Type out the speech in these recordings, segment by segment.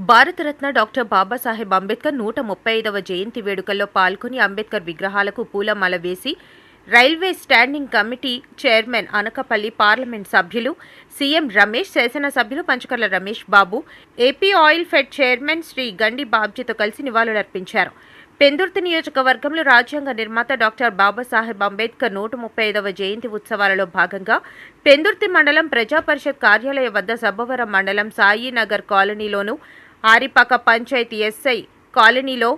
Bharat Ratna doctor Babasaheb Ambedkar 135వ జయంతి వేడుకల్లో పాల్గొని అంబేద్కర్ విగ్రహాలకు పూలమాల వేసి railway standing committee chairman Anakapalli parliament సభ్యులు సీఎం రమేష్, శాసనసభ్యులు Panchakarla Ramesh Babu, AP oil fed chairman Sri Gandi బాబ్జీతో కలిసి నివాళులర్పించారు. పెందుర్తి నియోజకవర్గంలో రాజ్యాంగ నిర్మాత డాక్టర్ బాబాసాహెబ్ అంబేద్కర్ 135వ జయంతి ఉత్సవాలలో భాగంగా పెందుర్తి మండలం ప్రజాపరిషత్ కార్యాలయం వద్ద సబ్బవరం మండలం సాయినగర్ కాలనీలోను, ఆరిపాక పంచాయతీ ఎస్ఐ కాలనీలో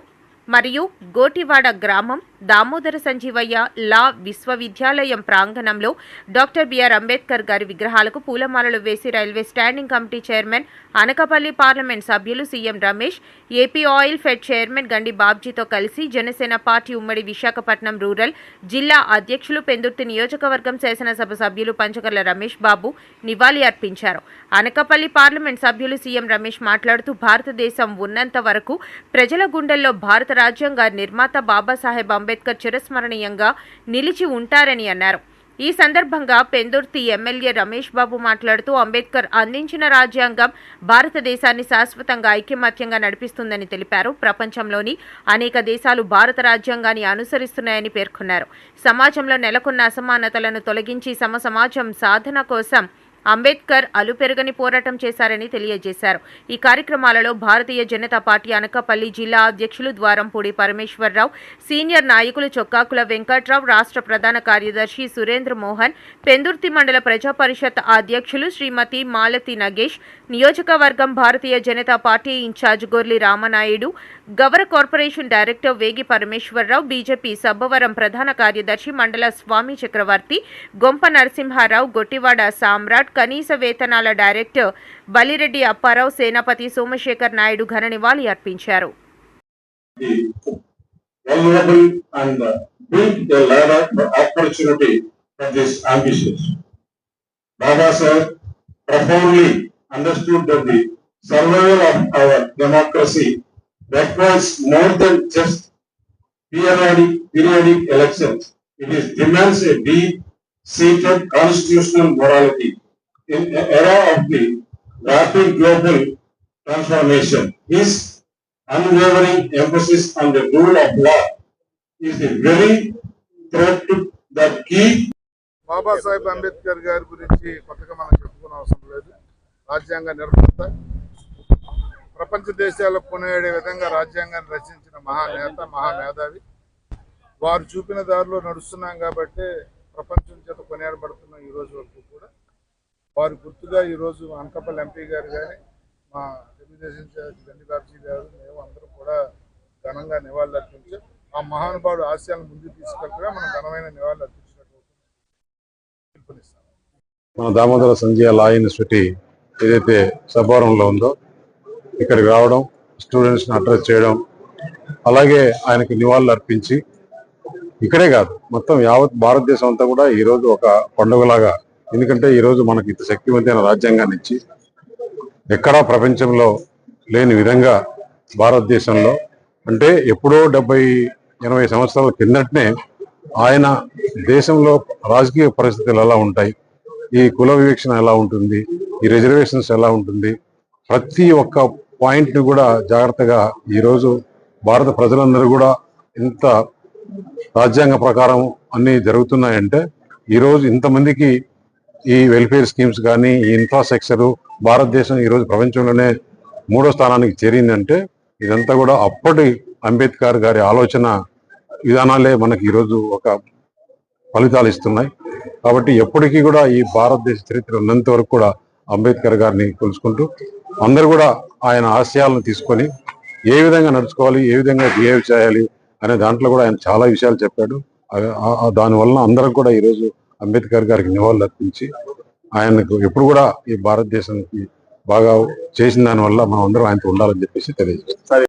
మరియు గోటివాడ గ్రామం దామోదర సంజీవయ్య లా విశ్వవిద్యాలయం ప్రాంగణంలో డాక్టర్ బిఆర్ అంబేద్కర్ గారి విగ్రహాలకు పూలమాలలు వేసి railway standing committee chairman Anakapalli parliament సభ్యులు CM Ramesh, AP oil fed chairman Gandi బాబ్జీతో కలిసి జనసేన పార్టీ ఉమ్మడి విశాఖపట్నం రూరల్ జిల్లా అధ్యక్షులు పెందుర్తి నియోజకవర్గం శాసనసభ సభ్యులు పంచకర్ల రమేష్ బాబు నివాళి అర్పించారు. అనకాపల్లి పార్లమెంట్ సభ్యులు సీఎం రమేష్ మాట్లాడుతూ భారతదేశం ఉన్నంత వరకు ప్రజల గుండెల్లో భారత రాజ్యాంగ నిర్మాత బాబాసాహెబ్ అంబేద్కర్ చిరస్మరణీయంగా నిలిచి ఉంటారని అన్నారు. ఈ సందర్భంగా పెందుర్తి ఎమ్మెల్యే రమేష్ బాబు మాట్లాడుతూ అంబేద్కర్ అందించిన రాజ్యాంగం భారతదేశాన్ని శాశ్వతంగా ఐకమత్యంగా నడిపిస్తుందని తెలిపారు. ప్రపంచంలోని అనేక దేశాలు భారత రాజ్యాంగాన్ని అనుసరిస్తున్నాయని పేర్కొన్నారు. సమాజంలో నెలకొన్న అసమానతలను తొలగించి సమాజం సాధన కోసం అంబేద్కర్ అలుపెరగని పోరాటం చేశారని తెలియజేశారు. ఈ కార్యక్రమాలలో భారతీయ జనతా పార్టీ అనకాపల్లి జిల్లా అధ్యక్షులు ద్వారంపూడి పరమేశ్వరరావు, సీనియర్ నాయకులు చొక్కాకుల వెంకట్రావు, రాష్ట్ర ప్రధాన కార్యదర్శి సురేంద్ర మోహన్, పెందుర్తి మండల ప్రజా పరిషత్ అధ్యక్షులు శ్రీమతి మాలతి నగేష్, నియోజకవర్గం Bharatiya Janata party incharge Gorli Ramanaidu, Gavara corporation director Vegi Parameswararao, BJP Sabbavaram ప్రధాన కార్యదర్శి మండల స్వామి చక్రవర్తి, గొంప నరసింహారావు, గొట్టివాడ సామ్రాట్, కనీస వేతనాల డైరెక్టర్ బలిరెడ్డి అప్పారావు, సేనాపతి సోమశేఖర్ నాయుడు ఘన నివాళి అర్పించారు. requires more than just periodic elections. It demands a deep-seated constitutional morality. In an era of the rapid global transformation, his unwavering emphasis on the rule of law is the very thread that keeps. Babasaheb Ambedkar గారి గురించి కొత్తగా మనం చెప్పుకునే అవసరం లేదు. రాజ్యాంగ నిర్మాత, ప్రపంచ దేశాల్లో కొనియాడే విధంగా రాజ్యాంగాన్ని రచించిన మహానేత, మహామేధావి. వారు చూపిన దారిలో నడుస్తున్నాం కాబట్టి ప్రపంచం చేత కొనియాడబడుతున్న ఈ రోజు వరకు కూడా వారి గుర్తుగా ఈరోజు అనకాపల్లి ఎంపీ గారు కానీ, మా తెలుగుదేశం గండి బాబ్జీ గారు, మేము అందరం కూడా ఘనంగా నివాళులు అర్పించి ఆ మహానుభావుడు ఆశయాలను ముందుకు తీసుకెళ్తగా మనం ఘనమైన నివాళులు అర్పించినట్టు పిలుపునిస్తాం. మన దామోదర సంజయ్ లా యూనివర్సిటీ ఏదైతే సబ్బవరంలో ఉందో ఇక్కడికి రావడం, స్టూడెంట్స్ని అడ్రస్ చేయడం, అలాగే ఆయనకు నివాళులు అర్పించి ఇక్కడే కాదు మొత్తం యావత్ భారతదేశం అంతా కూడా ఈరోజు ఒక పండుగలాగా, ఎందుకంటే ఈరోజు మనకి ఇంత శక్తివంతమైన రాజ్యాంగాన్ని ఇచ్చి ఎక్కడా ప్రపంచంలో లేని విధంగా భారతదేశంలో అంటే ఎప్పుడో 70-80 సంవత్సరాల కిందటనే ఆయన దేశంలో రాజకీయ పరిస్థితులు ఎలా ఉంటాయి, ఈ కుల వివక్షణ ఎలా ఉంటుంది, ఈ రిజర్వేషన్స్ ఎలా ఉంటుంది, ప్రతి ఒక్క పాయింట్ని కూడా జాగ్రత్తగా ఈరోజు భారత ప్రజలందరూ కూడా ఇంత రాజ్యాంగ ప్రకారం అన్నీ జరుగుతున్నాయంటే ఈరోజు ఇంతమందికి ఈ వెల్ఫేర్ స్కీమ్స్ కానీ, ఈ ఇన్ఫ్రాస్ట్రక్చరు భారతదేశం ఈరోజు ప్రపంచంలోనే 3వ స్థానానికి చేరిందంటే ఇదంతా కూడా అప్పటి అంబేద్కర్ గారి ఆలోచన విధానాలే మనకి ఈరోజు ఒక ఫలితాలు ఇస్తున్నాయి. కాబట్టి ఎప్పటికీ కూడా ఈ భారతదేశ చరిత్ర ఉన్నంత వరకు కూడా అంబేద్కర్ గారిని కొలుసుకుంటూ అందరూ కూడా ఆయన ఆశయాలను తీసుకొని ఏ విధంగా నడుచుకోవాలి, ఏ విధంగా బిహేవ్ చేయాలి అనే దాంట్లో కూడా ఆయన చాలా విషయాలు చెప్పాడు. దానివల్ల అందరం కూడా ఈరోజు అంబేద్కర్ గారికి నివాళులు అర్పించి ఆయనకు ఎప్పుడు కూడా ఈ భారతదేశానికి బాగా చేసిన దానివల్ల మనం అందరం ఆయనతో ఉండాలని చెప్పేసి తెలియజేస్తాం.